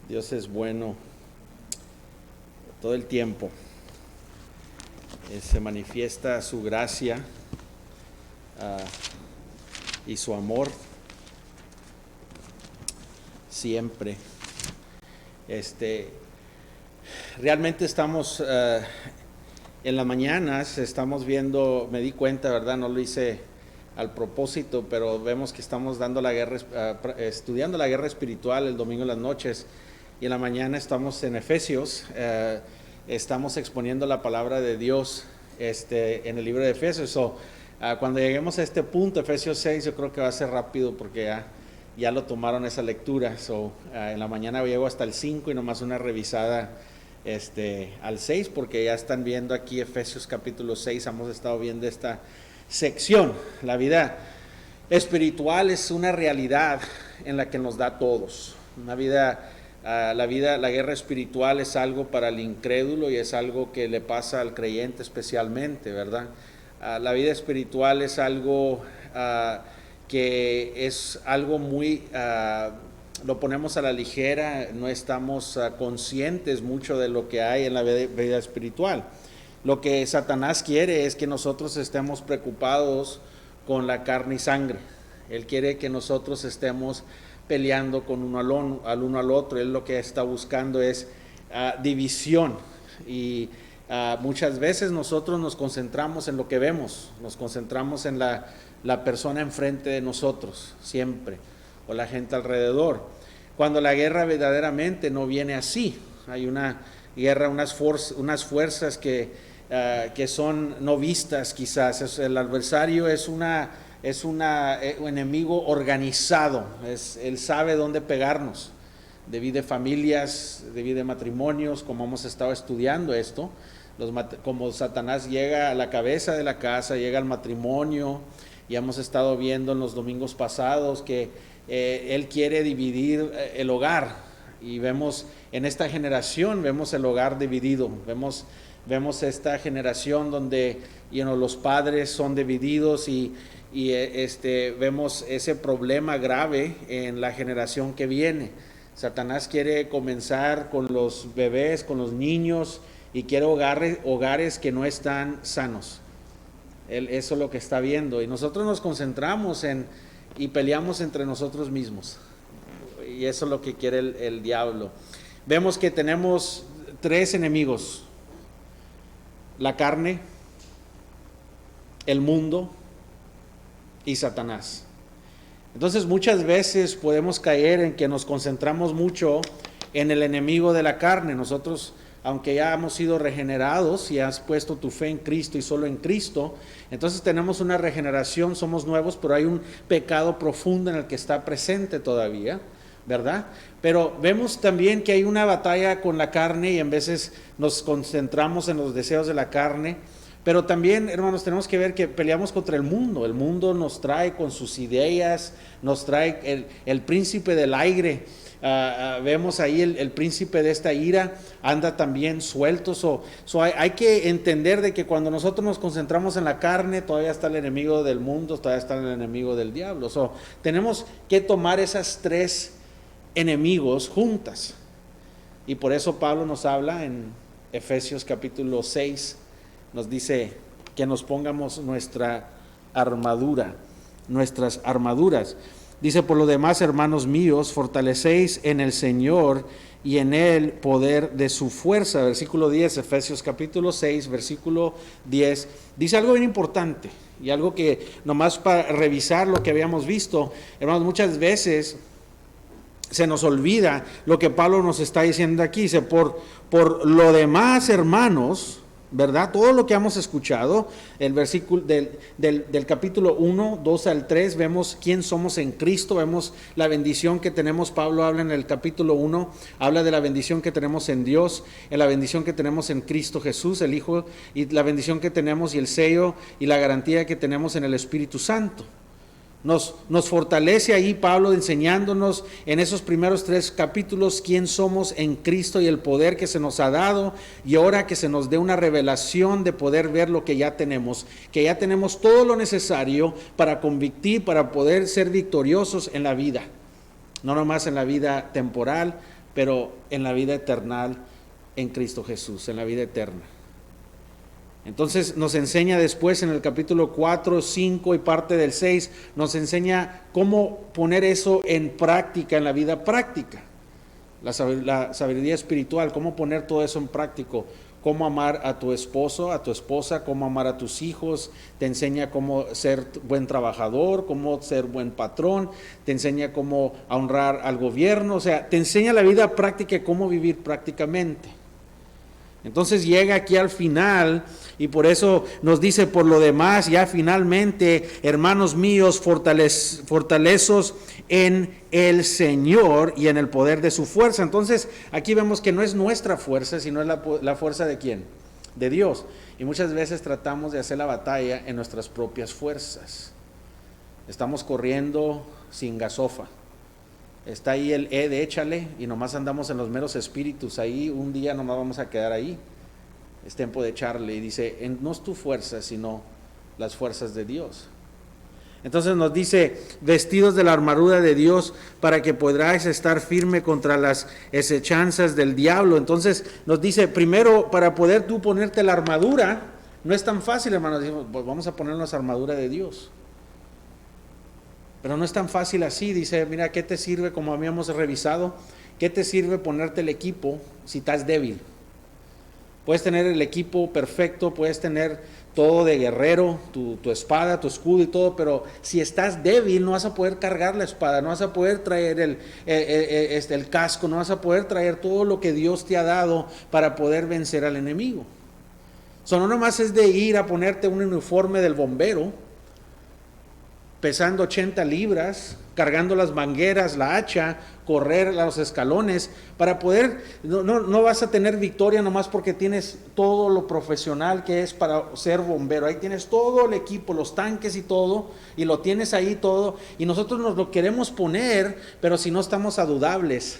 Dios es bueno todo el tiempo. Se manifiesta su gracia y su amor siempre. Realmente estamos en las mañanas, estamos viendo, me di cuenta, ¿verdad? No lo hice al propósito, pero vemos que estamos dando estudiando la guerra espiritual el domingo en las noches, y en la mañana estamos en Efesios, estamos exponiendo la palabra de Dios en el libro de Efesios. Cuando lleguemos a este punto, Efesios 6, yo creo que va a ser rápido porque ya lo tomaron esa lectura. En la mañana llego hasta el 5 y nomás una revisada al 6, porque ya están viendo aquí Efesios capítulo 6, hemos estado viendo esta sección. La vida espiritual es una realidad en la que nos da a todos. La guerra espiritual es algo para el incrédulo y es algo que le pasa al creyente especialmente, ¿verdad? La vida espiritual es algo que es algo muy, lo ponemos a la ligera, no estamos conscientes mucho de lo que hay en la vida espiritual. Lo que Satanás quiere es que nosotros estemos preocupados con la carne y sangre. Él quiere que nosotros estemos peleando con uno al otro. Él lo que está buscando es división, y muchas veces nosotros nos concentramos en lo que vemos, nos concentramos en la persona enfrente de nosotros siempre, o la gente alrededor, cuando la guerra verdaderamente no viene así. Hay una guerra, unas fuerzas que son no vistas quizás. El adversario es un enemigo organizado. Él sabe dónde pegarnos. Divide familias, divide matrimonios, como hemos estado estudiando esto. Como Satanás llega a la cabeza de la casa, llega al matrimonio, y hemos estado viendo en los domingos pasados que él quiere dividir el hogar, y vemos en esta generación, vemos el hogar dividido, vemos esta generación donde los padres son divididos, y vemos ese problema grave en la generación que viene. Satanás quiere comenzar con los bebés, con los niños, y quiere hogares que no están sanos. Eso es lo que está viendo, y nosotros nos concentramos y peleamos entre nosotros mismos, y eso es lo que quiere el diablo. Vemos que tenemos tres enemigos: la carne, el mundo y Satanás. Entonces muchas veces podemos caer en que nos concentramos mucho en el enemigo de la carne. Nosotros, aunque ya hemos sido regenerados y has puesto tu fe en Cristo y solo en Cristo, entonces tenemos una regeneración, somos nuevos, pero hay un pecado profundo en el que está presente todavía, ¿verdad? Pero vemos también que hay una batalla con la carne, y en veces nos concentramos en los deseos de la carne. Pero también, hermanos, tenemos que ver que peleamos contra el mundo. El mundo nos trae con sus ideas, nos trae el príncipe del aire. Vemos ahí el príncipe de esta ira anda también suelto. Hay que entender de que cuando nosotros nos concentramos en la carne, todavía está el enemigo del mundo, todavía está el enemigo del diablo. Tenemos que tomar esas tres enemigos juntas. Y por eso Pablo nos habla en Efesios capítulo 6, nos dice que nos pongamos nuestra armadura, nuestras armaduras. Dice: por lo demás, hermanos míos, fortalecéis en el Señor y en el poder de su fuerza. Versículo 10, Efesios capítulo 6, versículo 10. Dice algo bien importante, y algo que nomás para revisar lo que habíamos visto, hermanos, muchas veces se nos olvida lo que Pablo nos está diciendo aquí. Dice: por lo demás, hermanos, ¿verdad? Todo lo que hemos escuchado, el versículo del capítulo 1, 2 al 3, vemos quién somos en Cristo, vemos la bendición que tenemos. Pablo habla en el capítulo 1, habla de la bendición que tenemos en Dios, en la bendición que tenemos en Cristo Jesús, el Hijo, y la bendición que tenemos y el sello y la garantía que tenemos en el Espíritu Santo. Nos fortalece ahí Pablo enseñándonos en esos primeros 3 capítulos quién somos en Cristo y el poder que se nos ha dado, y ahora que se nos dé una revelación de poder ver lo que ya tenemos, que ya tenemos todo lo necesario para convictir, para poder ser victoriosos en la vida, no nomás en la vida temporal, pero en la vida eterna en Cristo Jesús, en la vida eterna. Entonces nos enseña después en el capítulo 4, 5 y parte del 6, nos enseña cómo poner eso en práctica, en la vida práctica. La sabiduría espiritual, cómo poner todo eso en práctico, cómo amar a tu esposo, a tu esposa, cómo amar a tus hijos, te enseña cómo ser buen trabajador, cómo ser buen patrón, te enseña cómo honrar al gobierno, o sea, te enseña la vida práctica y cómo vivir prácticamente. Entonces llega aquí al final y por eso nos dice: por lo demás, ya finalmente, hermanos míos, fortalezos en el Señor y en el poder de su fuerza. Entonces aquí vemos que no es nuestra fuerza, sino es la fuerza de ¿quién? De Dios. Y muchas veces tratamos de hacer la batalla en nuestras propias fuerzas. Estamos corriendo sin gasofa. Está ahí el de échale y nomás andamos en los meros espíritus. Ahí un día nomás vamos a quedar ahí. Es tiempo de echarle. Y dice, no es tu fuerza, sino las fuerzas de Dios. Entonces nos dice, vestidos de la armadura de Dios para que podráis estar firme contra las acechanzas del diablo. Entonces nos dice, primero, para poder tú ponerte la armadura, no es tan fácil, hermanos. Decimos, pues vamos a ponernos armadura de Dios. Pero no es tan fácil así. Dice, mira, ¿qué te sirve? Como habíamos revisado, ¿qué te sirve ponerte el equipo si estás débil? Puedes tener el equipo perfecto, puedes tener todo de guerrero, tu espada, tu escudo y todo, pero si estás débil no vas a poder cargar la espada, no vas a poder traer el casco, no vas a poder traer todo lo que Dios te ha dado para poder vencer al enemigo. No nomás es de ir a ponerte un uniforme del bombero, pesando 80 libras, cargando las mangueras, la hacha, correr los escalones, para poder, no vas a tener victoria nomás porque tienes todo lo profesional que es para ser bombero. Ahí tienes todo el equipo, los tanques y todo, y lo tienes ahí todo, y nosotros nos lo queremos poner, pero si no estamos saludables,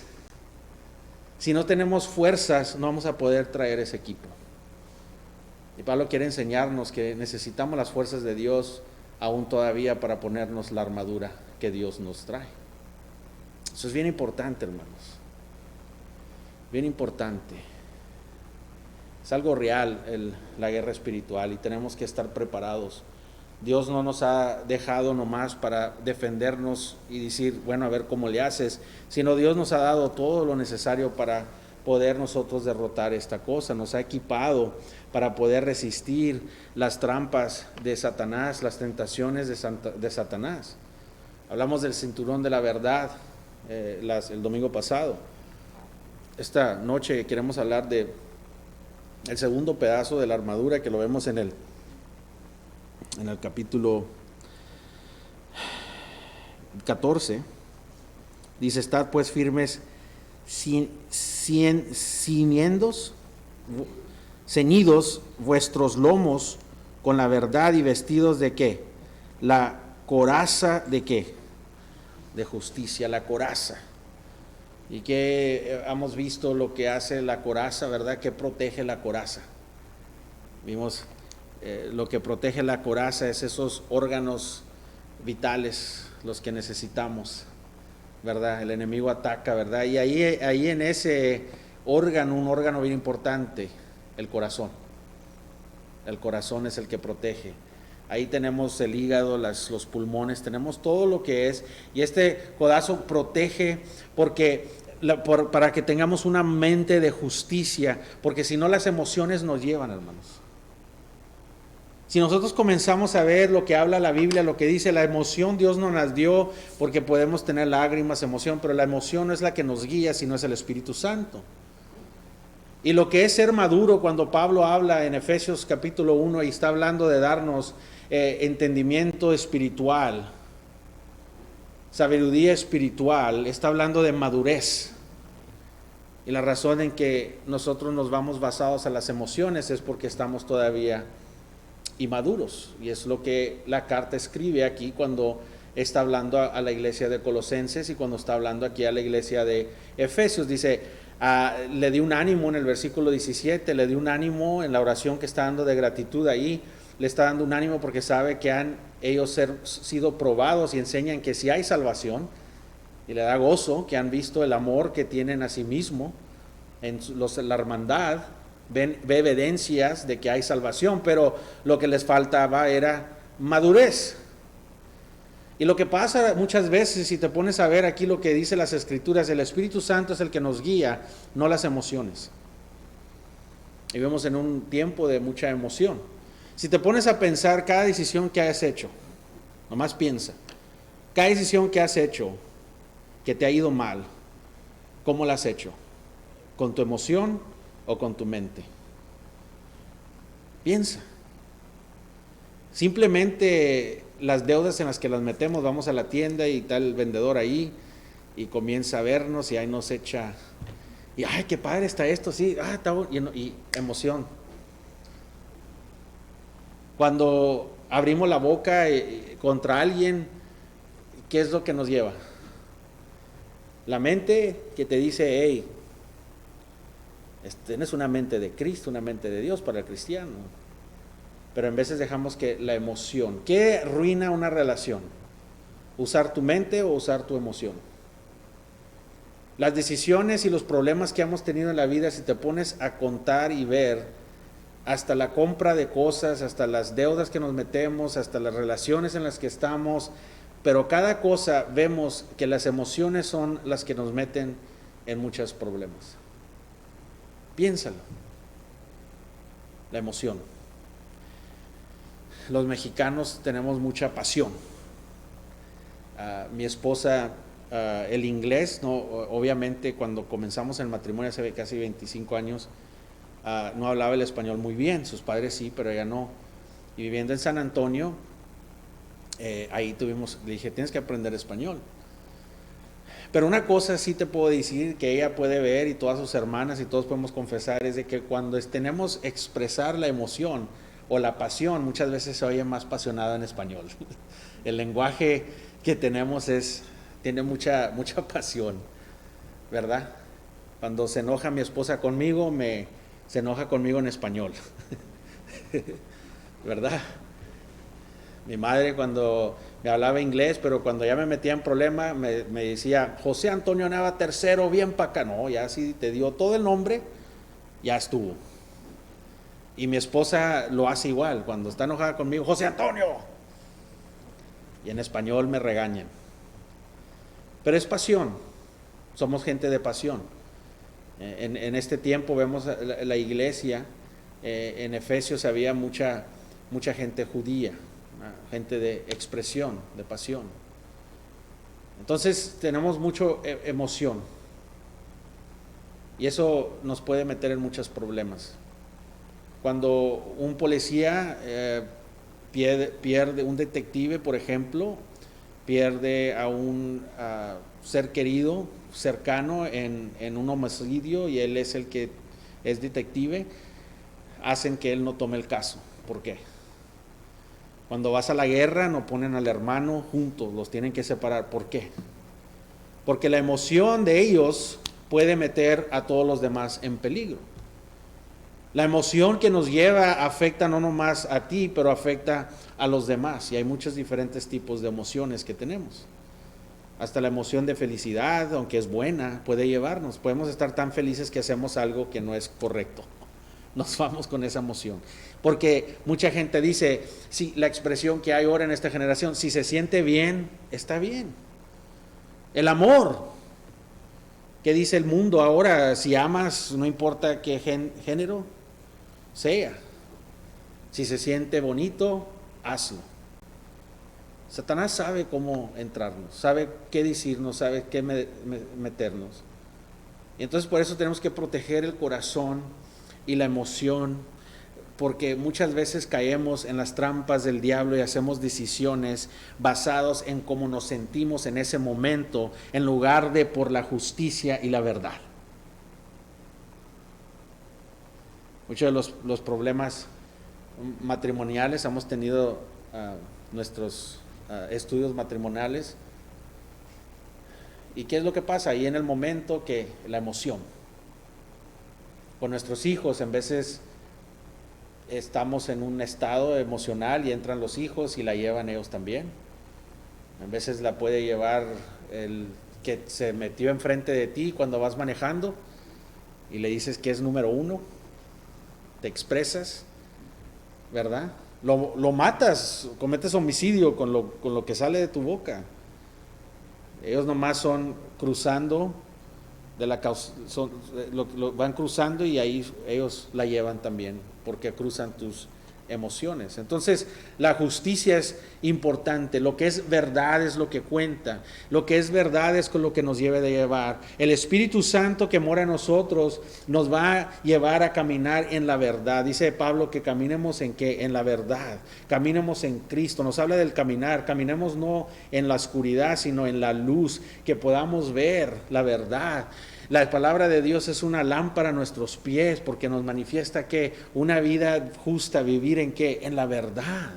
si no tenemos fuerzas, no vamos a poder traer ese equipo. Y Pablo quiere enseñarnos que necesitamos las fuerzas de Dios aún todavía para ponernos la armadura que Dios nos trae. Eso es bien importante, hermanos. Bien importante. Es algo real la guerra espiritual y tenemos que estar preparados. Dios no nos ha dejado nomás para defendernos y decir, bueno, a ver cómo le haces, sino Dios nos ha dado todo lo necesario para poder nosotros derrotar esta cosa. Nos ha equipado para poder resistir las trampas de Satanás, las tentaciones de Satanás. Hablamos del cinturón de la verdad el domingo pasado. Esta noche queremos hablar de el segundo pedazo de la armadura, que lo vemos en el capítulo 14. Dice, estad pues firmes, ceñidos vuestros lomos con la verdad y vestidos de ¿qué? La coraza de ¿qué? De justicia, la coraza. Y que hemos visto lo que hace la coraza, ¿verdad? Que protege la coraza. Vimos lo que protege la coraza es esos órganos vitales, los que necesitamos, ¿verdad? El enemigo ataca, ¿verdad? Y ahí en ese órgano, un órgano bien importante, el corazón. El corazón es el que protege. Ahí tenemos el hígado, los pulmones, tenemos todo lo que es. Y este codazo protege para que tengamos una mente de justicia, porque si no las emociones nos llevan, hermanos. Si nosotros comenzamos a ver lo que habla la Biblia, lo que dice la emoción, Dios nos las dio porque podemos tener lágrimas, emoción, pero la emoción no es la que nos guía, sino es el Espíritu Santo. Y lo que es ser maduro, cuando Pablo habla en Efesios capítulo 1 y está hablando de darnos entendimiento espiritual, sabiduría espiritual, está hablando de madurez. Y la razón en que nosotros nos vamos basados a las emociones es porque estamos todavía inmaduros. Y es lo que la carta escribe aquí cuando está hablando a la iglesia de Colosenses y cuando está hablando aquí a la iglesia de Efesios. Dice, le dio un ánimo en el versículo 17, le dio un ánimo en la oración que está dando de gratitud ahí, le está dando un ánimo porque sabe que han ellos sido probados y enseñan que si hay salvación, y le da gozo, que han visto el amor que tienen a sí mismo, la hermandad, ve evidencias de que hay salvación, pero lo que les faltaba era madurez. Y lo que pasa muchas veces, si te pones a ver aquí lo que dice las Escrituras, el Espíritu Santo es el que nos guía, no las emociones. Y vivimos en un tiempo de mucha emoción. Si te pones a pensar cada decisión que has hecho, nomás piensa, cada decisión que has hecho que te ha ido mal, ¿cómo la has hecho? ¿Con tu emoción o con tu mente? Piensa. Simplemente las deudas en las que las metemos, vamos a la tienda y está el vendedor ahí y comienza a vernos y ahí nos echa, y ay, qué padre está esto, sí, está bueno, y emoción. Cuando abrimos la boca contra alguien, ¿qué es lo que nos lleva? La mente que te dice, hey, tienes una mente de Cristo, una mente de Dios para el cristiano. Pero en veces dejamos que la emoción, ¿qué arruina una relación? ¿Usar tu mente o usar tu emoción? Las decisiones y los problemas que hemos tenido en la vida, si te pones a contar y ver, hasta la compra de cosas, hasta las deudas que nos metemos, hasta las relaciones en las que estamos, pero cada cosa vemos que las emociones son las que nos meten en muchos problemas. Piénsalo. La emoción. Los mexicanos tenemos mucha pasión. Mi esposa, el inglés, no, obviamente cuando comenzamos el matrimonio hace casi 25 años, no hablaba el español muy bien, sus padres sí, pero ella no. Y viviendo en San Antonio, ahí le dije, tienes que aprender español. Pero una cosa sí te puedo decir que ella puede ver, y todas sus hermanas y todos podemos confesar, es de que cuando tenemos expresar la emoción o la pasión, muchas veces se oye más apasionado en español. El lenguaje que tenemos tiene mucha pasión, ¿verdad? Cuando se enoja mi esposa conmigo, se enoja conmigo en español, ¿verdad? Mi madre cuando me hablaba inglés, pero cuando ya me metía en problema, me decía, José Antonio Nava III, bien para acá. No, ya si te dio todo el nombre, ya estuvo. Y mi esposa lo hace igual, cuando está enojada conmigo, José Antonio. Y en español me regañan. Pero es pasión, somos gente de pasión. En este tiempo vemos la iglesia, en Efesios había mucha gente judía, gente de expresión, de pasión. Entonces tenemos mucha emoción y eso nos puede meter en muchos problemas. Cuando un policía pierde un detective, por ejemplo, pierde a un ser querido, cercano en un homicidio y él es el que es detective, hacen que él no tome el caso. ¿Por qué? Cuando vas a la guerra no ponen al hermano juntos, los tienen que separar. ¿Por qué? Porque la emoción de ellos puede meter a todos los demás en peligro. La emoción que nos lleva afecta no nomás a ti, pero afecta a los demás. Y hay muchos diferentes tipos de emociones que tenemos. Hasta la emoción de felicidad, aunque es buena, puede llevarnos. Podemos estar tan felices que hacemos algo que no es correcto. Nos vamos con esa emoción. Porque mucha gente dice, sí, la expresión que hay ahora en esta generación, si se siente bien, está bien. El amor, ¿qué dice el mundo ahora? Si amas, no importa qué género sea. Si se siente bonito, hazlo. Satanás sabe cómo entrarnos, sabe qué decirnos, sabe qué meternos. Y entonces por eso tenemos que proteger el corazón y la emoción, porque muchas veces caemos en las trampas del diablo y hacemos decisiones basadas en cómo nos sentimos en ese momento, en lugar de por la justicia y la verdad. Muchos de los problemas matrimoniales, hemos tenido nuestros estudios matrimoniales. ¿Y qué es lo que pasa? Ahí en el momento que la emoción. Con nuestros hijos, en veces estamos en un estado emocional y entran los hijos y la llevan ellos también. En veces la puede llevar el que se metió enfrente de ti cuando vas manejando y le dices que es número uno, te expresas, ¿verdad? Lo matas, cometes homicidio con lo que sale de tu boca. Ellos nomás son cruzando van cruzando y ahí ellos la llevan también, porque cruzan tus emociones. Entonces, la justicia es importante. Lo que es verdad es lo que cuenta. Lo que es verdad es con lo que nos debe de llevar. El Espíritu Santo que mora en nosotros nos va a llevar a caminar en la verdad. Dice Pablo que caminemos en qué, en la verdad. Caminemos en Cristo. Nos habla del caminar. Caminemos no en la oscuridad, sino en la luz, que podamos ver la verdad. La palabra de Dios es una lámpara a nuestros pies, porque nos manifiesta que una vida justa, vivir en qué, en la verdad.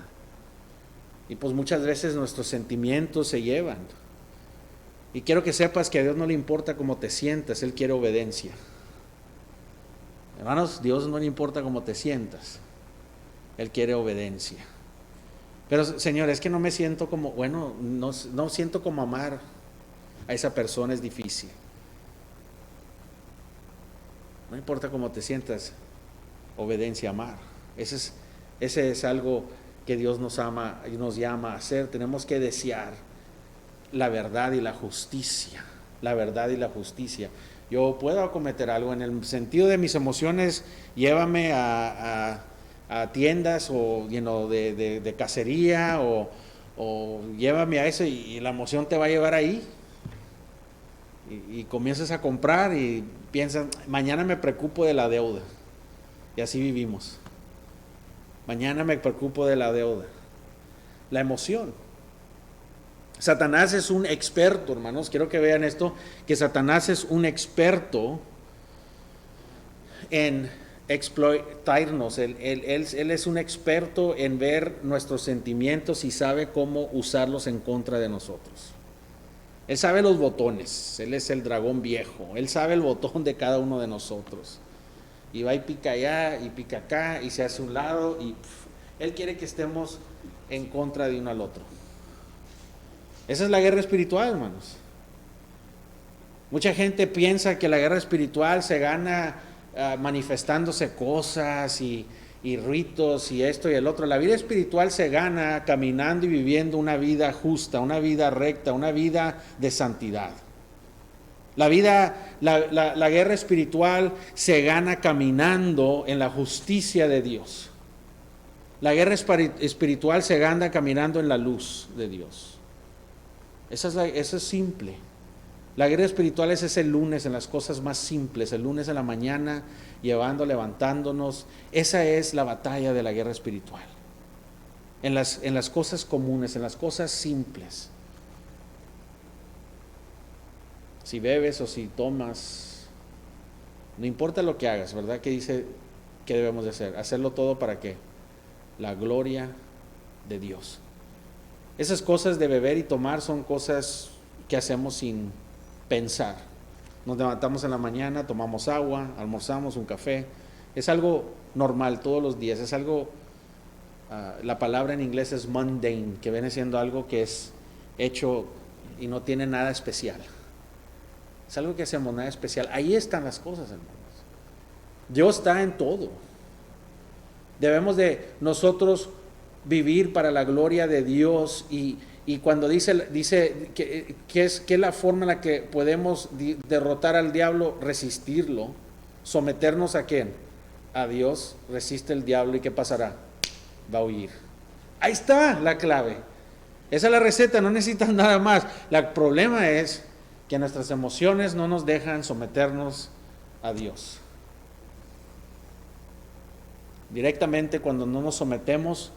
Y pues muchas veces nuestros sentimientos se llevan. Y quiero que sepas que a Dios no le importa cómo te sientas, Él quiere obediencia. Hermanos, Dios no le importa cómo te sientas, Él quiere obediencia. Pero Señor, es que no me siento como, bueno, no siento como amar a esa persona, es difícil. No importa cómo te sientas, obediencia, amar. Ese es algo que Dios nos ama y nos llama a hacer. Tenemos que desear la verdad y la justicia. La verdad y la justicia. Yo puedo cometer algo en el sentido de mis emociones, llévame a tiendas o de cacería o llévame a eso y la emoción te va a llevar ahí. Y comienzas a comprar y piensas, mañana me preocupo de la deuda. Y así vivimos. Mañana me preocupo de la deuda. La emoción. Satanás es un experto, hermanos. Quiero que vean esto, que Satanás es un experto en explotarnos. Él es un experto en ver nuestros sentimientos y sabe cómo usarlos en contra de nosotros. Él sabe los botones, Él es el dragón viejo, Él sabe el botón de cada uno de nosotros. Y va y pica allá y pica acá y se hace un lado y Él quiere que estemos en contra de uno al otro. Esa es la guerra espiritual, hermanos. Mucha gente piensa que la guerra espiritual se gana manifestándose cosas y ritos y esto y el otro. La vida espiritual se gana caminando y viviendo una vida justa, una vida recta, una vida de santidad. La guerra espiritual se gana caminando en la justicia de Dios. La guerra espiritual se gana caminando en la luz de Dios. Eso es simple. La guerra espiritual es ese lunes en las cosas más simples, el lunes en la mañana, levantándonos. Esa es la batalla de la guerra espiritual. En las cosas comunes, en las cosas simples. Si bebes o si tomas, no importa lo que hagas, ¿verdad? ¿Qué dice que debemos de hacer? Hacerlo todo para ¿qué? La gloria de Dios. Esas cosas de beber y tomar son cosas que hacemos sin pensar. Nos levantamos en la mañana, tomamos agua, almorzamos un café. Es algo normal todos los días. Es algo, la palabra en inglés es mundane, que viene siendo algo que es hecho y no tiene nada especial. Es algo que hacemos, nada especial. Ahí están las cosas, hermanos. Dios está en todo. Debemos de nosotros vivir para la gloria de Dios y cuando dice que es la forma en la que podemos derrotar al diablo, resistirlo, someternos ¿a quién? A Dios. Resiste el diablo y ¿qué pasará? Va a huir. Ahí está la clave. Esa es la receta, no necesitas nada más. El problema es que nuestras emociones no nos dejan someternos a Dios. Directamente cuando no nos sometemos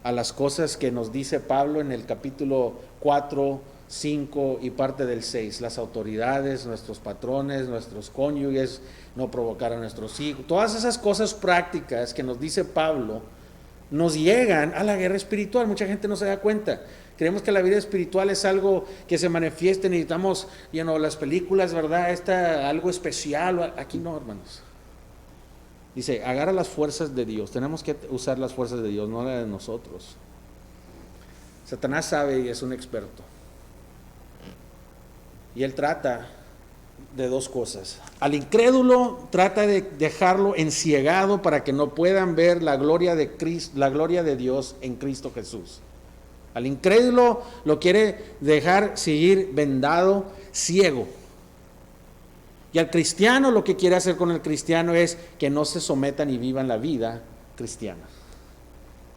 a las cosas que nos dice Pablo en el capítulo 4, 5 y parte del 6, las autoridades, nuestros patrones, nuestros cónyuges, no provocar a nuestros hijos, todas esas cosas prácticas que nos dice Pablo, nos llegan a la guerra espiritual. Mucha gente no se da cuenta. Creemos que la vida espiritual es algo que se manifiesta, necesitamos, las películas, ¿verdad? Algo especial. Aquí no, hermanos. Dice, agarra las fuerzas de Dios. Tenemos que usar las fuerzas de Dios, no las de nosotros. Satanás sabe y es un experto. Y él trata de dos cosas. Al incrédulo trata de dejarlo enciegado para que no puedan ver la gloria de Cristo, la gloria de Dios en Cristo Jesús. Al incrédulo lo quiere dejar seguir vendado, ciego. Y al cristiano lo que quiere hacer con el cristiano es que no se sometan y vivan la vida cristiana.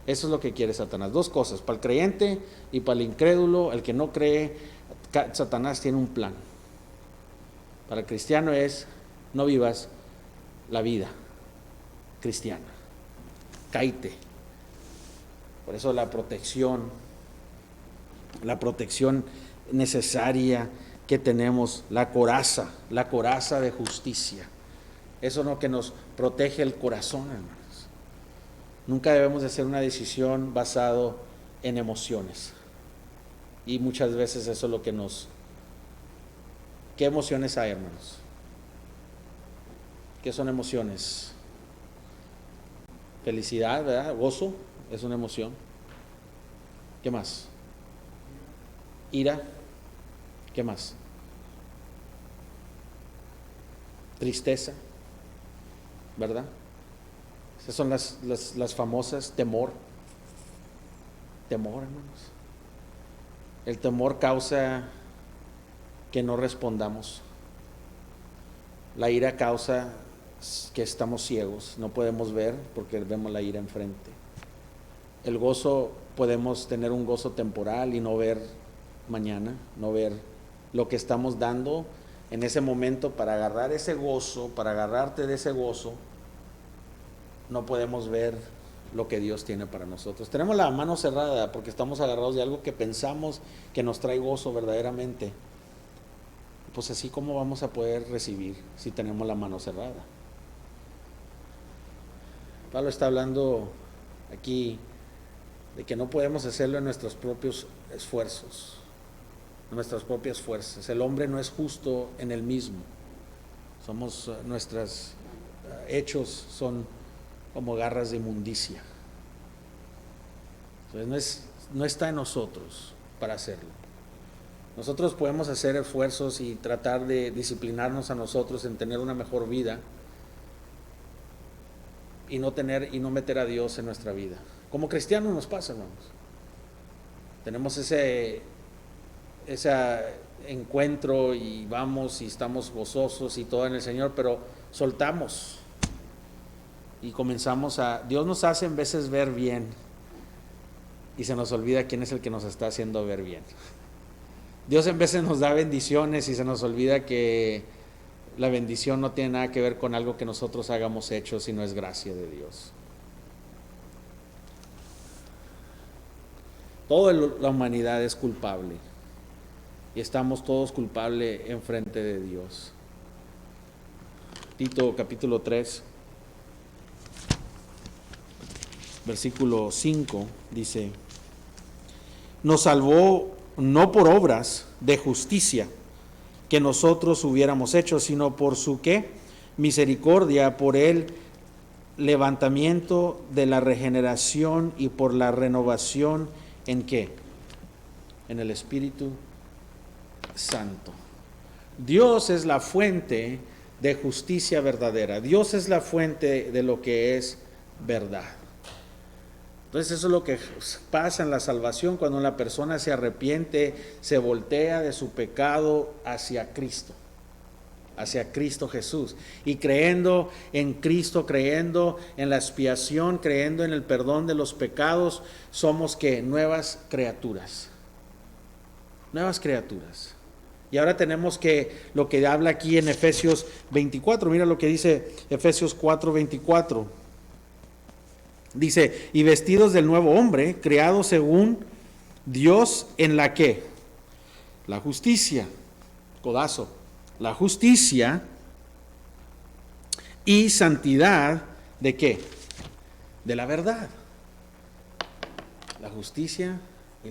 Eso es lo que quiere Satanás. Dos cosas, para el creyente y para el incrédulo, el que no cree. Satanás tiene un plan. Para el cristiano es, no vivas la vida cristiana. Cáite. Por eso la protección necesaria que tenemos, la coraza de justicia. Eso es lo que nos protege el corazón, hermanos. Nunca debemos de hacer una decisión basado en emociones. Y muchas veces eso es lo que nos... ¿Qué emociones hay, hermanos? ¿Qué son emociones? Felicidad, ¿verdad? Gozo es una emoción. ¿Qué más? Ira. ¿Qué más? Tristeza, ¿verdad? Esas son las famosas temor. Temor, hermanos. El temor causa que no respondamos. La ira causa que estamos ciegos, no podemos ver porque vemos la ira enfrente. El gozo, podemos tener un gozo temporal y no ver mañana, no ver lo que estamos dando en ese momento para agarrar ese gozo, para agarrarte de ese gozo. No podemos ver lo que Dios tiene para nosotros. Tenemos la mano cerrada porque estamos agarrados de algo que pensamos que nos trae gozo verdaderamente. Pues así como vamos a poder recibir si tenemos la mano cerrada. Pablo está hablando aquí de que no podemos hacerlo en nuestros propios esfuerzos, en nuestras propias fuerzas. El hombre no es justo en él mismo. Nuestros hechos son como garras de inmundicia. Entonces no está en nosotros para hacerlo. Nosotros podemos hacer esfuerzos y tratar de disciplinarnos a nosotros en tener una mejor vida y no meter a Dios en nuestra vida. Como cristianos nos pasa, hermanos. Tenemos ese encuentro y vamos y estamos gozosos y todo en el Señor, pero soltamos y comenzamos Dios nos hace en veces ver bien y se nos olvida quién es el que nos está haciendo ver bien. Dios en veces nos da bendiciones y se nos olvida que la bendición no tiene nada que ver con algo que nosotros hagamos hecho, sino es gracia de Dios. Toda la humanidad es culpable y estamos todos culpables en frente de Dios. Tito capítulo 3, versículo 5 dice: nos salvó no por obras de justicia que nosotros hubiéramos hecho, sino por su ¿qué? Misericordia, por el levantamiento de la regeneración y por la renovación ¿en qué? En el Espíritu Santo. Dios es la fuente de justicia verdadera. Dios es la fuente de lo que es verdad. Entonces eso es lo que pasa en la salvación cuando una persona se arrepiente, se voltea de su pecado hacia Cristo Jesús, y creyendo en Cristo, creyendo en la expiación, creyendo en el perdón de los pecados, somos ¿qué? Nuevas criaturas. Y ahora tenemos que lo que habla aquí en Efesios 24, mira lo que dice Efesios 4:24. Dice, y vestidos del nuevo hombre, creado según Dios en la ¿qué? La justicia, codazo, la justicia y santidad ¿de qué? De la verdad. La justicia y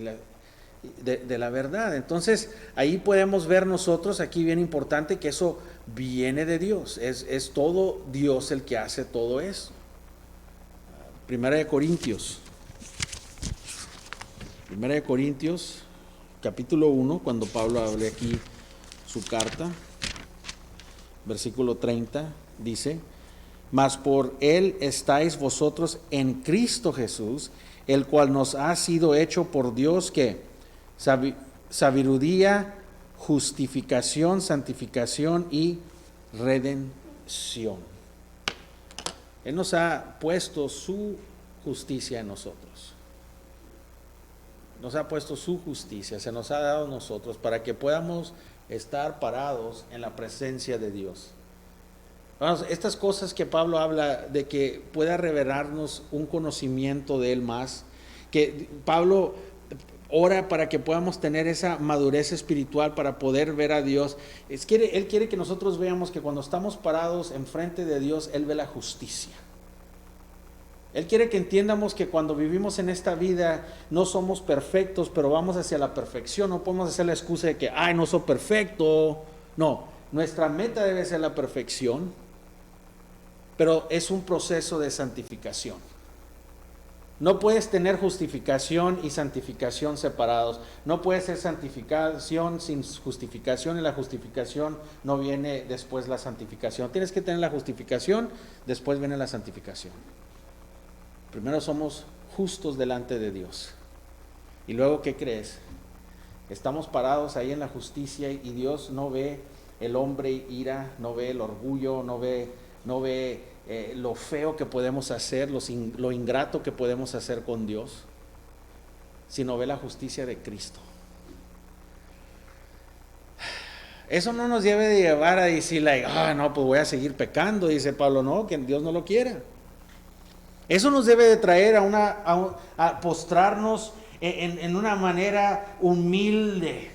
de la verdad. Entonces, ahí podemos ver nosotros, aquí bien importante, que eso viene de Dios. Es todo Dios el que hace todo eso. Primera de Corintios, capítulo 1, cuando Pablo habla aquí su carta, versículo 30, dice: mas por él estáis vosotros en Cristo Jesús, el cual nos ha sido hecho por Dios que sabiduría, justificación, santificación y redención. Él nos ha puesto su justicia en nosotros. Nos ha puesto su justicia, se nos ha dado a nosotros para que podamos estar parados en la presencia de Dios. Vamos, estas cosas que Pablo habla de que pueda revelarnos un conocimiento de Él más, que Pablo ora para que podamos tener esa madurez espiritual para poder ver a Dios. Él quiere que nosotros veamos que cuando estamos parados enfrente de Dios, Él ve la justicia. Él quiere que entiendamos que cuando vivimos en esta vida no somos perfectos, pero vamos hacia la perfección. No podemos hacer la excusa de que, ay, no soy perfecto. No, nuestra meta debe ser la perfección, pero es un proceso de santificación. No puedes tener justificación y santificación separados. No puede ser santificación sin justificación, y la justificación no viene después la santificación. Tienes que tener la justificación, después viene la santificación. Primero somos justos delante de Dios. Y luego, ¿qué crees? Estamos parados ahí en la justicia y Dios no ve el hombre ira, no ve el orgullo, no ve lo feo que podemos hacer, lo ingrato que podemos hacer con Dios, sino ve la justicia de Cristo. Eso no nos debe de llevar a decir, no, pues voy a seguir pecando, dice Pablo. No, que Dios no lo quiera. Eso nos debe de traer a postrarnos en una manera humilde.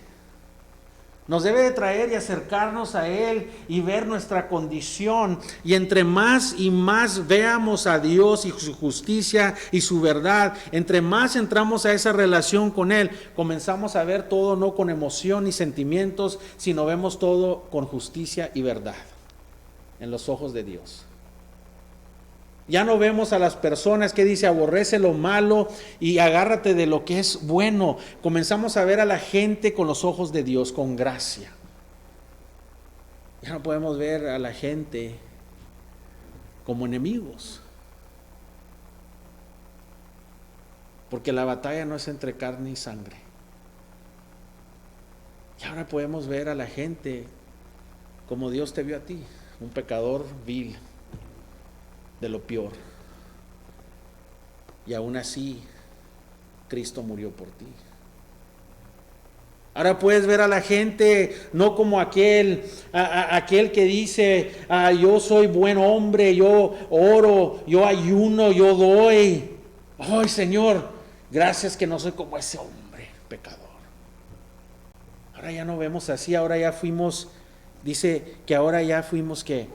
Nos debe de traer y acercarnos a Él y ver nuestra condición. Y entre más y más veamos a Dios y su justicia y su verdad, entre más entramos a esa relación con Él, comenzamos a ver todo no con emoción ni sentimientos, sino vemos todo con justicia y verdad en los ojos de Dios. Ya no vemos a las personas que dice aborrece lo malo y agárrate de lo que es bueno. Comenzamos a ver a la gente con los ojos de Dios, con gracia. Ya no podemos ver a la gente como enemigos. Porque la batalla no es entre carne y sangre. Y ahora podemos ver a la gente como Dios te vio a ti, un pecador vil, de lo peor, y aún así Cristo murió por ti. Ahora puedes ver a la gente no como aquel que dice, yo soy buen hombre, yo oro, yo ayuno, yo doy. Ay, Señor, gracias que no soy como ese hombre pecador. Ahora ya no vemos así, ahora ya fuimos, dice que ahora ya fuimos que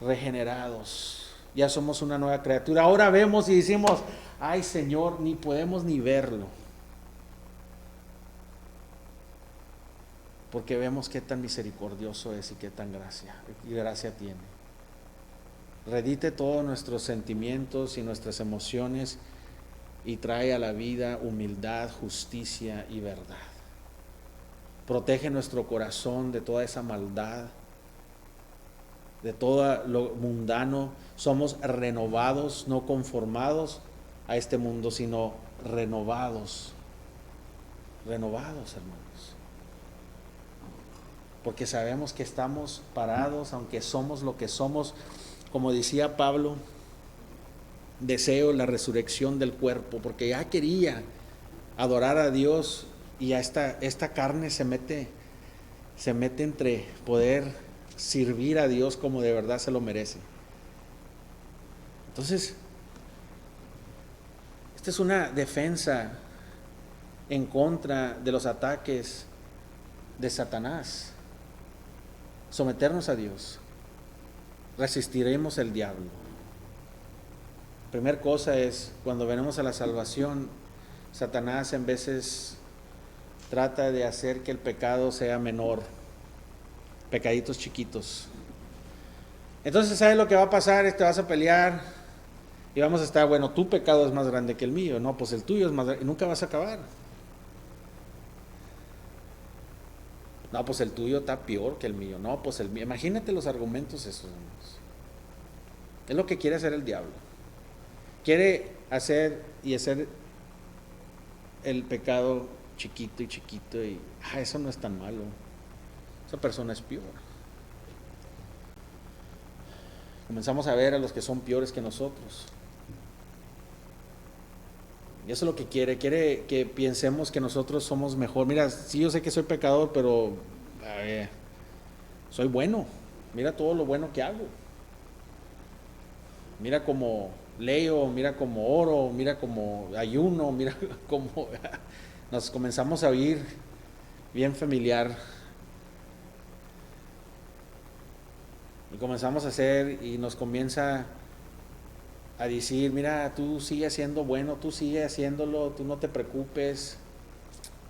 regenerados. Ya somos una nueva criatura. Ahora vemos y decimos, ay, Señor, ni podemos ni verlo. Porque vemos qué tan misericordioso es y qué tan gracia tiene. Redite todos nuestros sentimientos y nuestras emociones y trae a la vida humildad, justicia y verdad. Protege nuestro corazón de toda esa maldad, de todo lo mundano. Somos renovados, no conformados a este mundo, sino renovados, hermanos. Porque sabemos que estamos parados, aunque somos lo que somos. Como decía Pablo, deseo la resurrección del cuerpo, porque ya quería adorar a Dios y ya esta carne se mete entre poder servir a Dios como de verdad se lo merece. Entonces, esta es una defensa en contra de los ataques de Satanás. Someternos a Dios. Resistiremos al diablo. Primera cosa es, cuando venimos a la salvación, Satanás en veces trata de hacer que el pecado sea menor. Pecaditos chiquitos. Entonces, ¿sabes lo que va a pasar? Te vas a pelear y vamos a estar, bueno, tu pecado es más grande que el mío. No, pues el tuyo es más grande. Y nunca vas a acabar. No, pues el tuyo está peor que el mío. No, pues el mío. Imagínate los argumentos esos, hermanos. Es lo que quiere hacer el diablo. Quiere hacer y hacer el pecado chiquito y chiquito y eso no es tan malo. Esa persona es peor. Comenzamos a ver a los que son peores que nosotros. Y eso es lo que quiere que pensemos que nosotros somos mejor. Mira, sí, yo sé que soy pecador, pero soy bueno. Mira todo lo bueno que hago. Mira cómo leo, mira cómo oro, mira cómo ayuno, mira cómo nos comenzamos a oír bien familiar. Y comenzamos a hacer y nos comienza a decir, mira, tú sigue siendo bueno, tú sigue haciéndolo, tú no te preocupes.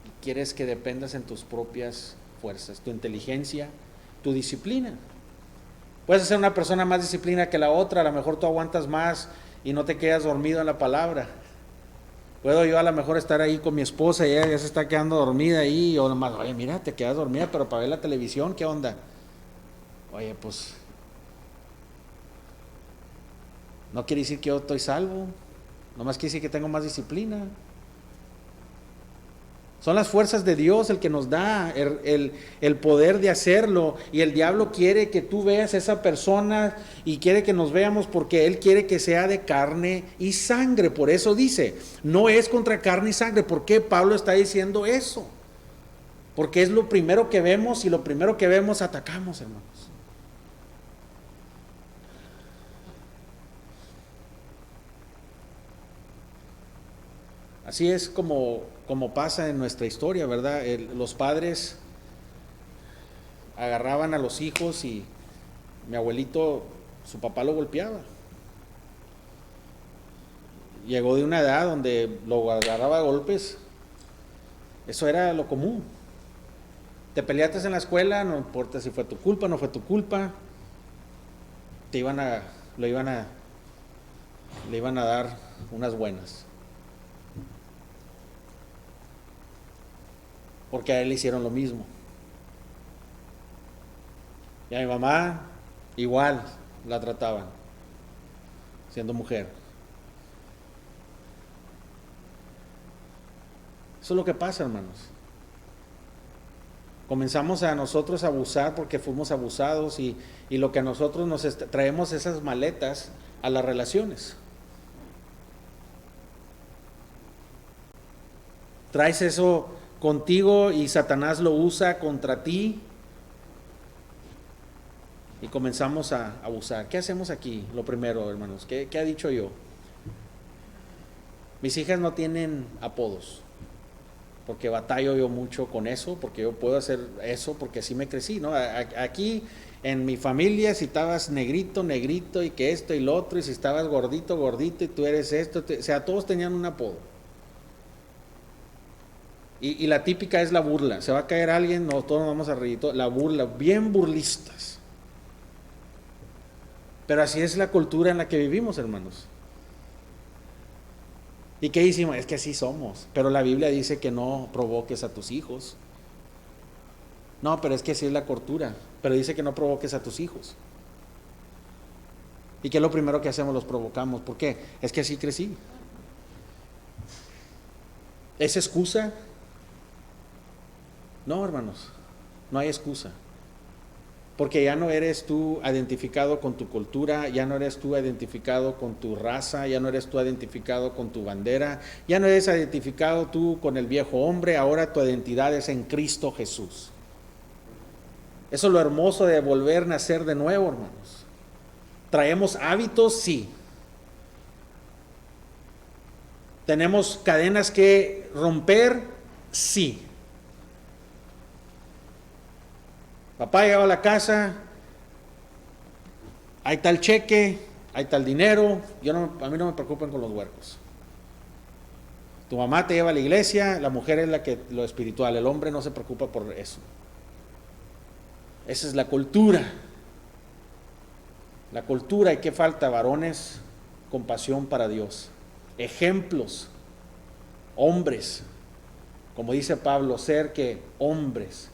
Y quieres que dependas en tus propias fuerzas, tu inteligencia, tu disciplina. Puedes ser una persona más disciplinada que la otra, a lo mejor tú aguantas más y no te quedas dormido en la palabra. Puedo yo a lo mejor estar ahí con mi esposa y ella ya se está quedando dormida ahí, o nomás, oye, mira, te quedas dormida, pero para ver la televisión, ¿qué onda? Oye, pues no quiere decir que yo estoy salvo, nomás quiere decir que tengo más disciplina. Son las fuerzas de Dios el que nos da el poder de hacerlo, y el diablo quiere que tú veas a esa persona y quiere que nos veamos porque él quiere que sea de carne y sangre. Por eso dice, no es contra carne y sangre. ¿Por qué Pablo está diciendo eso? Porque es lo primero que vemos y lo primero que vemos atacamos, hermanos. Así es como pasa en nuestra historia, ¿verdad? Los padres agarraban a los hijos y mi abuelito, su papá lo golpeaba. Llegó de una edad donde lo agarraba a golpes. Eso era lo común. Te peleaste en la escuela, no importa si fue tu culpa, no fue tu culpa. Le iban a dar unas buenas. Porque a él le hicieron lo mismo. Y a mi mamá igual la trataban, siendo mujer. Eso es lo que pasa, hermanos. Comenzamos a nosotros a abusar porque fuimos abusados, y lo que a nosotros nos traemos esas maletas a las relaciones. Traes eso contigo y Satanás lo usa contra ti y comenzamos a abusar. ¿Qué hacemos aquí? Lo primero, hermanos, ¿qué ha dicho yo? Mis hijas no tienen apodos, porque batallo yo mucho con eso, porque yo puedo hacer eso, porque así me crecí, ¿no? Aquí en mi familia, si estabas negrito, negrito, y que esto y lo otro, y si estabas gordito, gordito, y tú eres esto, o sea, todos tenían un apodo. Y la típica es la burla. Se va a caer alguien, no, todos nos vamos a reír. La burla, bien burlistas. Pero así es la cultura en la que vivimos, hermanos. ¿Y qué hicimos? Es que así somos. Pero la Biblia dice que no provoques a tus hijos. No, pero es que así es la cultura. Pero dice que no provoques a tus hijos. ¿Y qué es lo primero que hacemos? Los provocamos. ¿Por qué? Es que así crecí. ¿Es excusa? No, hermanos, no hay excusa. Porque ya no eres tú identificado con tu cultura, ya no eres tú identificado con tu raza, ya no eres tú identificado con tu bandera, ya no eres identificado tú con el viejo hombre, ahora tu identidad es en Cristo Jesús. Eso es lo hermoso de volver a nacer de nuevo, hermanos. ¿Traemos hábitos? Sí. ¿Tenemos cadenas que romper? Sí. Papá llegaba a la casa, hay tal cheque, hay tal dinero, a mí no me preocupan con los huercos. Tu mamá te lleva a la iglesia, la mujer es la que lo espiritual, el hombre no se preocupa por eso. Esa es la cultura. La cultura, ¿y qué falta? Varones con pasión para Dios. Ejemplos, hombres, como dice Pablo, ser que hombres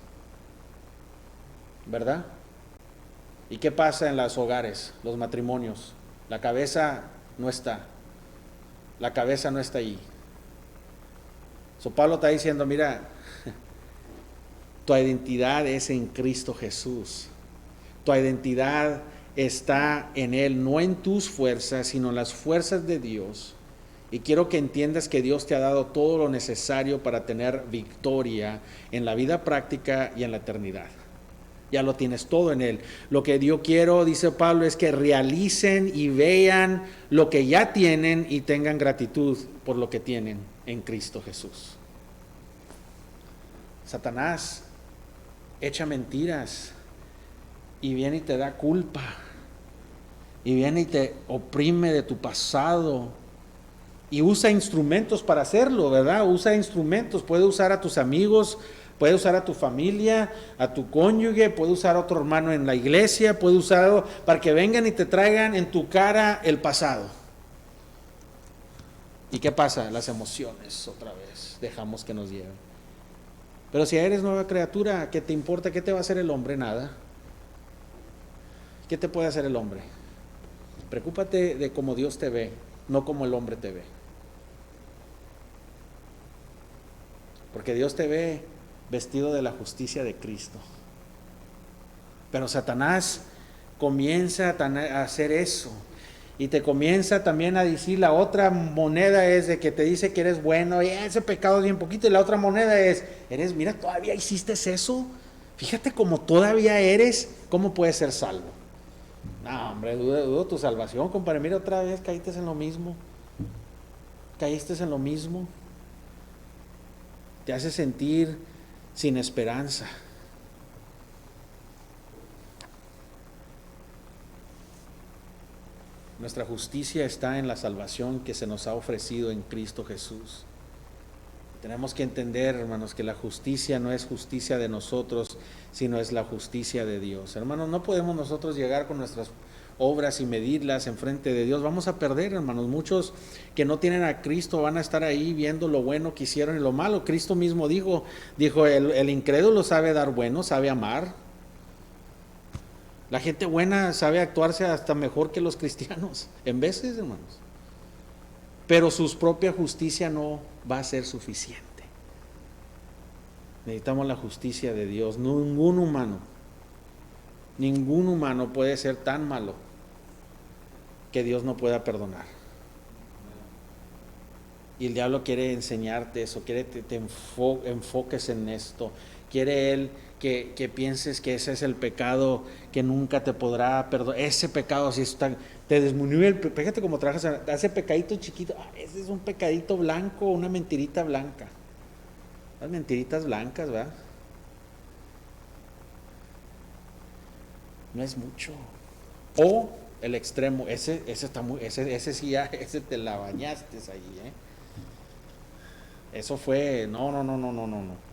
¿verdad? ¿Y qué pasa en los hogares, los matrimonios? La cabeza no está. La cabeza no está ahí. Pablo está diciendo, mira, tu identidad es en Cristo Jesús. Tu identidad está en Él, no en tus fuerzas, sino en las fuerzas de Dios. Y quiero que entiendas que Dios te ha dado todo lo necesario para tener victoria en la vida práctica y en la eternidad. Ya lo tienes todo en Él. Lo que yo quiero, dice Pablo, es que realicen y vean lo que ya tienen y tengan gratitud por lo que tienen en Cristo Jesús. Satanás echa mentiras y viene y te da culpa y viene y te oprime de tu pasado y usa instrumentos para hacerlo, ¿verdad? Usa instrumentos, puede usar a tus amigos, puede usar a tu familia, a tu cónyuge, puede usar a otro hermano en la iglesia, puede usarlo para que vengan y te traigan en tu cara el pasado. ¿Y qué pasa? Las emociones otra vez dejamos que nos lleven. Pero si eres nueva criatura, ¿qué te importa? ¿Qué te va a hacer el hombre? Nada. ¿Qué te puede hacer el hombre? Preocúpate de cómo Dios te ve, no como el hombre te ve. Porque Dios te ve vestido de la justicia de Cristo. Pero Satanás comienza a hacer eso. Y te comienza también a decir, la otra moneda es de que te dice que eres bueno, y ese pecado es bien poquito. Y la otra moneda es, mira, todavía hiciste eso. Fíjate cómo todavía eres, ¿cómo puedes ser salvo? No, hombre, dudo tu salvación, compadre. Mira, otra vez caíste en lo mismo. Caíste en lo mismo. Te hace sentir sin esperanza. Nuestra justicia está en la salvación que se nos ha ofrecido en Cristo Jesús. Tenemos que entender, hermanos, que la justicia no es justicia de nosotros, sino es la justicia de Dios. Hermanos, no podemos nosotros llegar con nuestras obras y medirlas enfrente de Dios. Vamos a perder, hermanos. Muchos que no tienen a Cristo van a estar ahí viendo lo bueno que hicieron y lo malo. Cristo mismo dijo, el incrédulo sabe dar bueno, sabe amar. La gente buena sabe actuarse hasta mejor que los cristianos, en veces, hermanos. Pero su propia justicia no va a ser suficiente. Necesitamos la justicia de Dios. Ningún humano puede ser tan malo que Dios no pueda perdonar. Y el diablo quiere enseñarte eso, quiere que te enfoques en esto. Quiere él que pienses que ese es el pecado que nunca te podrá perdonar. Ese pecado, si está, te disminuye fíjate cómo trabajas, hace pecadito chiquito. Ese es un pecadito blanco, una mentirita blanca. Las mentiritas blancas, ¿verdad? No es mucho. O el extremo, ese está muy, ese sí ya, ese te la bañaste ahí, Eso fue, no.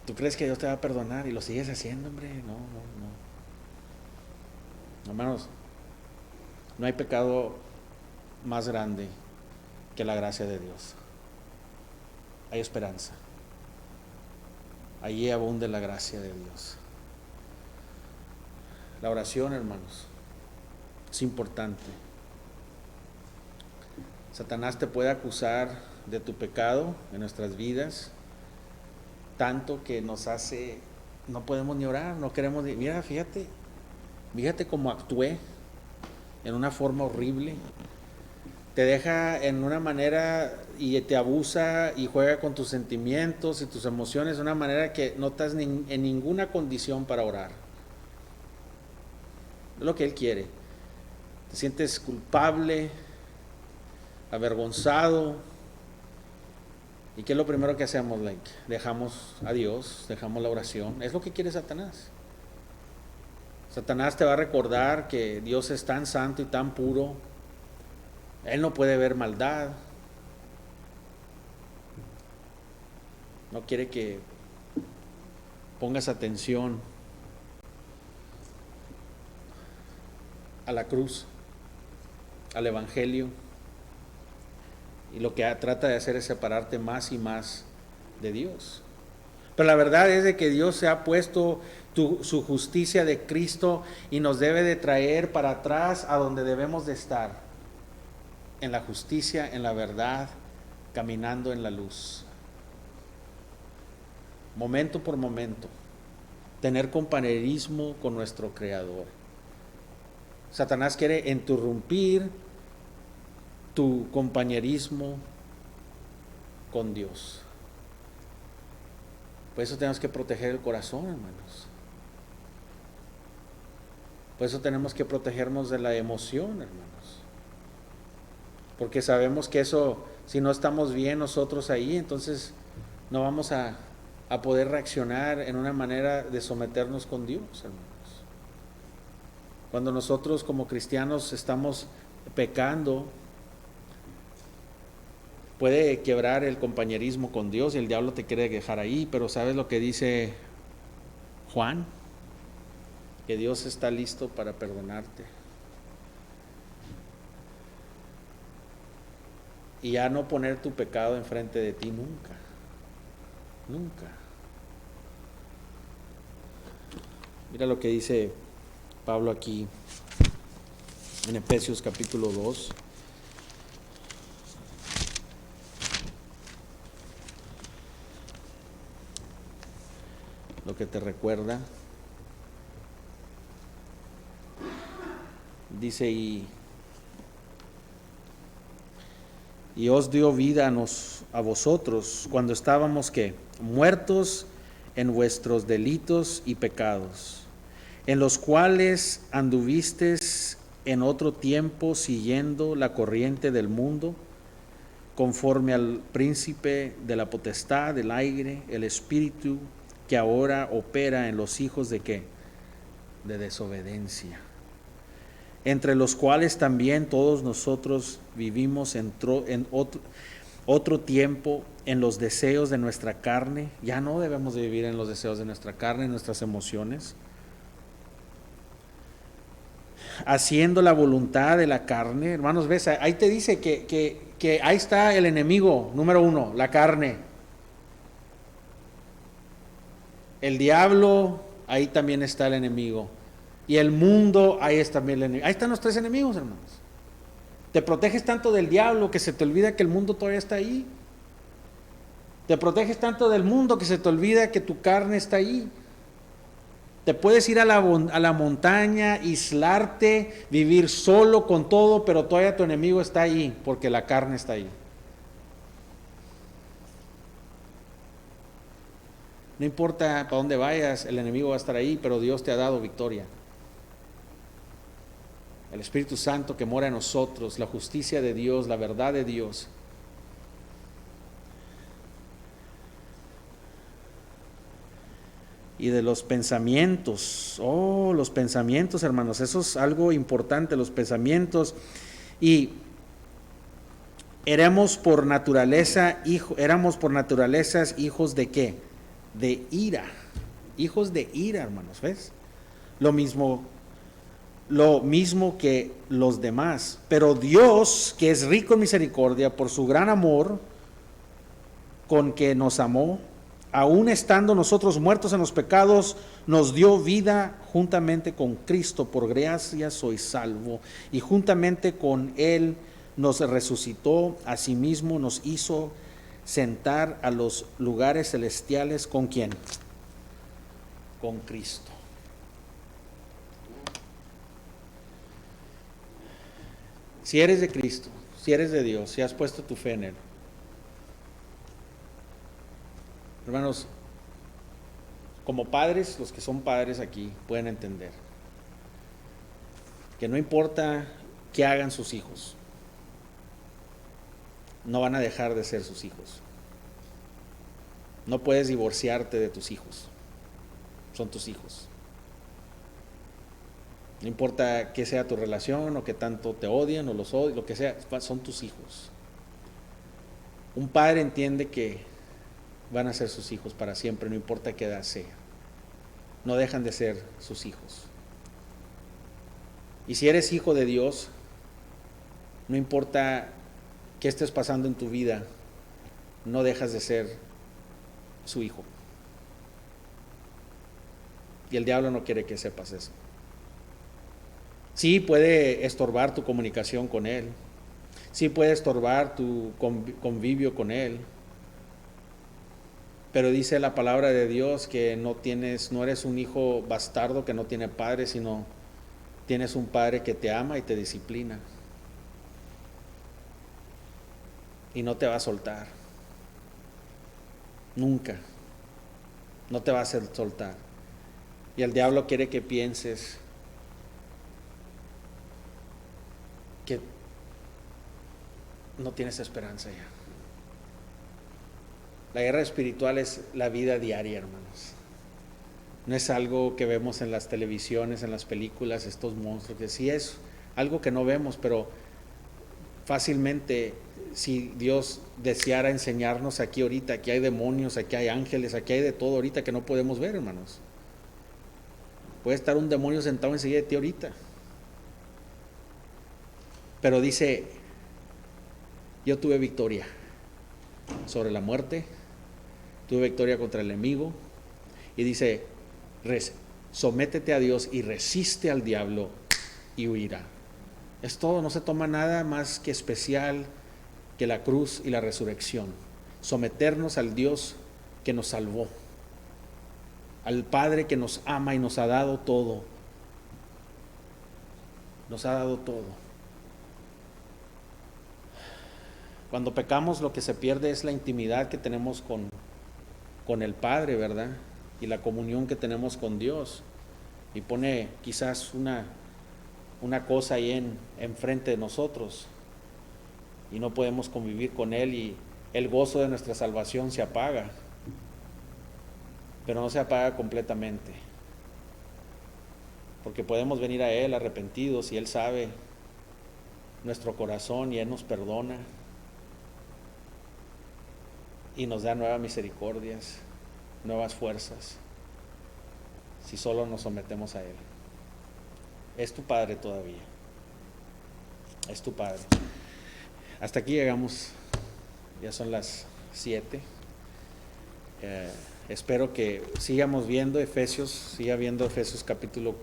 ¿Tú crees que Dios te va a perdonar y lo sigues haciendo, hombre? No. Hermanos, no hay pecado más grande que la gracia de Dios. Hay esperanza. Allí abunde la gracia de Dios. La oración, hermanos, es importante. Satanás te puede acusar de tu pecado en nuestras vidas, tanto que nos hace, no podemos ni orar, no queremos ni, mira, fíjate cómo actué en una forma horrible. Te deja en una manera y te abusa y juega con tus sentimientos y tus emociones de una manera que no estás en ninguna condición para orar. Es lo que él quiere. Te sientes culpable, avergonzado. ¿Y qué es lo primero que hacemos? Dejamos a Dios, dejamos la oración. Es lo que quiere Satanás. Satanás te va a recordar que Dios es tan santo y tan puro. Él no puede ver maldad. No quiere que pongas atención a la cruz, al Evangelio. Y lo que trata de hacer es separarte más y más de Dios. Pero la verdad es de que Dios se ha puesto su justicia de Cristo y nos debe de traer para atrás a donde debemos de estar, en la justicia, en la verdad, caminando en la luz. Momento por momento, tener compañerismo con nuestro Creador. Satanás quiere interrumpir tu compañerismo con Dios. Por eso tenemos que proteger el corazón, hermanos. Por eso tenemos que protegernos de la emoción, hermanos. Porque sabemos que eso, si no estamos bien nosotros ahí, entonces no vamos a poder reaccionar en una manera de someternos con Dios, hermanos. Cuando nosotros como cristianos estamos pecando, puede quebrar el compañerismo con Dios y el diablo te quiere dejar ahí, pero ¿sabes lo que dice Juan? Que Dios está listo para perdonarte. Y ya no poner tu pecado enfrente de ti nunca. Nunca. Mira lo que dice Pablo aquí en Efesios capítulo 2. Lo que te recuerda. Dice, y os dio vida a vosotros cuando estábamos ¿qué? Muertos en vuestros delitos y pecados, en los cuales anduvisteis en otro tiempo siguiendo la corriente del mundo, conforme al príncipe de la potestad del aire, el espíritu que ahora opera en los hijos de ¿qué? De desobediencia, entre los cuales también todos nosotros vivimos en otro tiempo en los deseos de nuestra carne. Ya no debemos de vivir en los deseos de nuestra carne, en nuestras emociones, haciendo la voluntad de la carne. Hermanos, ves, ahí te dice que ahí está el enemigo número uno, la carne. El diablo, ahí también está el enemigo. Y el mundo, ahí está también el enemigo. Ahí están los tres enemigos, hermanos. Te proteges tanto del diablo que se te olvida que el mundo todavía está ahí. Te proteges tanto del mundo que se te olvida que tu carne está ahí. Te puedes ir a la montaña, aislarte, vivir solo con todo, pero todavía tu enemigo está ahí, porque la carne está ahí. No importa para dónde vayas, el enemigo va a estar ahí, pero Dios te ha dado victoria. El Espíritu Santo que mora en nosotros, la justicia de Dios, la verdad de Dios. Y de los pensamientos, los pensamientos, hermanos, eso es algo importante, los pensamientos. Y éramos por naturaleza hijos de ¿qué? De ira, hijos de ira, hermanos, ¿ves? Lo mismo que los demás, pero Dios, que es rico en misericordia, por su gran amor con que nos amó, aun estando nosotros muertos en los pecados, nos dio vida juntamente con Cristo. Por gracia sois salvo, y juntamente con Él nos resucitó, asimismo nos hizo sentar a los lugares celestiales. ¿Con quién? Con Cristo. Si eres de Cristo, si eres de Dios, si has puesto tu fe en Él, hermanos, como padres, los que son padres aquí pueden entender que no importa qué hagan sus hijos, no van a dejar de ser sus hijos. No puedes divorciarte de tus hijos, son tus hijos. No importa qué sea tu relación o que tanto te odien o los odien, lo que sea, son tus hijos. Un padre entiende que van a ser sus hijos para siempre, no importa qué edad sea. No dejan de ser sus hijos. Y si eres hijo de Dios, no importa qué estés pasando en tu vida, no dejas de ser su hijo. Y el diablo no quiere que sepas eso. Sí puede estorbar tu comunicación con Él. Sí puede estorbar tu convivio con Él. Pero dice la palabra de Dios que no eres un hijo bastardo que no tiene padre, sino tienes un padre que te ama y te disciplina. Y no te va a soltar. Nunca. No te va a hacer soltar. Y el diablo quiere que pienses que no tienes esperanza ya. La guerra espiritual es la vida diaria, hermanos. No es algo que vemos en las televisiones, en las películas, estos monstruos, que sí es algo que no vemos, pero fácilmente, si Dios deseara enseñarnos aquí ahorita, aquí hay demonios, aquí hay ángeles, aquí hay de todo ahorita que no podemos ver, hermanos. Puede estar un demonio sentado enseguida de ti ahorita. Pero dice, yo tuve victoria sobre la muerte, tuve victoria contra el enemigo, y dice, sométete a Dios y resiste al diablo y huirá. Es todo, no se toma nada más que especial que la cruz y la resurrección. Someternos al Dios que nos salvó, al Padre que nos ama y nos ha dado todo. Nos ha dado todo. Cuando pecamos, lo que se pierde es la intimidad que tenemos con el Padre, ¿verdad? Y la comunión que tenemos con Dios. Y pone quizás una cosa ahí enfrente de nosotros. Y no podemos convivir con Él y el gozo de nuestra salvación se apaga. Pero no se apaga completamente. Porque podemos venir a Él arrepentidos y Él sabe nuestro corazón y Él nos perdona. Y nos da nuevas misericordias, nuevas fuerzas, si solo nos sometemos a Él. Es tu Padre todavía. Es tu Padre. Hasta aquí llegamos. Ya son las 7. Espero que sigamos viendo Efesios, capítulo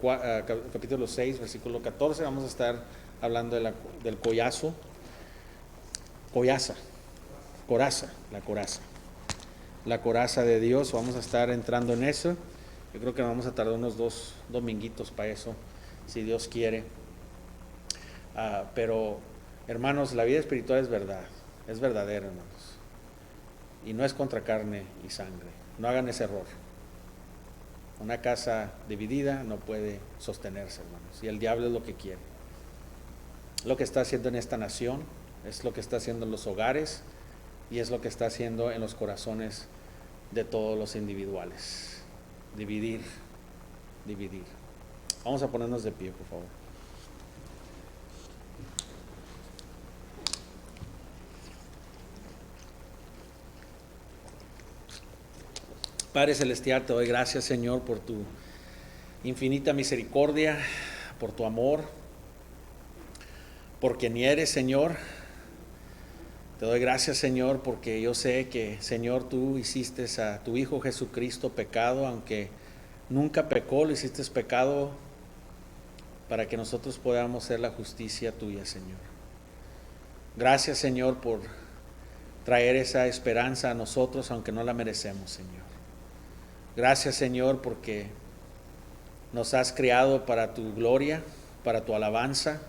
6, versículo 14. Vamos a estar hablando del coraza, la coraza de Dios. Vamos a estar entrando en eso. Yo creo que vamos a tardar unos 2 dominguitos para eso, si Dios quiere. Pero hermanos, la vida espiritual es verdad, es verdadera, hermanos, y no es contra carne y sangre. No hagan ese error. Una casa dividida no puede sostenerse, hermanos, y el diablo es lo que quiere. Lo que está haciendo en esta nación es lo que está haciendo en los hogares y es lo que está haciendo en los corazones de todos los individuales. Dividir. Vamos a ponernos de pie, por favor. Padre Celestial, te doy gracias, Señor, por tu infinita misericordia, por tu amor, por quien eres, Señor. Te doy gracias, Señor, porque yo sé que, Señor, tú hiciste a tu Hijo Jesucristo pecado, aunque nunca pecó, lo hiciste pecado para que nosotros podamos ser la justicia tuya, Señor. Gracias, Señor, por traer esa esperanza a nosotros, aunque no la merecemos, Señor. Gracias, Señor, porque nos has creado para tu gloria, para tu alabanza.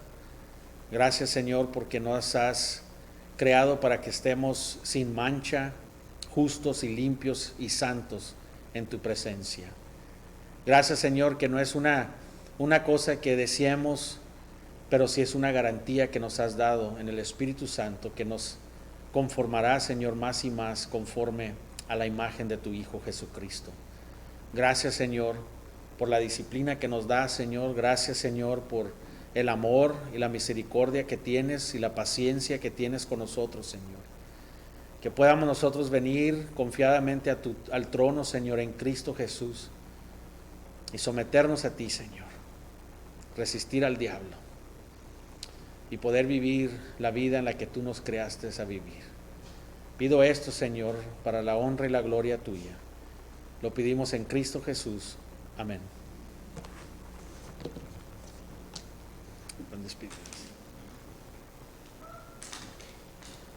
Gracias, Señor, porque nos has creado para que estemos sin mancha, justos y limpios y santos en tu presencia. Gracias, Señor, que no es una cosa que deseemos, pero sí es una garantía que nos has dado en el Espíritu Santo, que nos conformará, Señor, más y más conforme a la imagen de tu Hijo Jesucristo. Gracias, Señor, por la disciplina que nos da, Señor. Gracias, Señor, por el amor y la misericordia que tienes y la paciencia que tienes con nosotros, Señor. Que podamos nosotros venir confiadamente al trono, Señor, en Cristo Jesús y someternos a ti, Señor. Resistir al diablo y poder vivir la vida en la que tú nos creaste a vivir. Pido esto, Señor, para la honra y la gloria tuya. Lo pedimos en Cristo Jesús. Amén. con despedidas.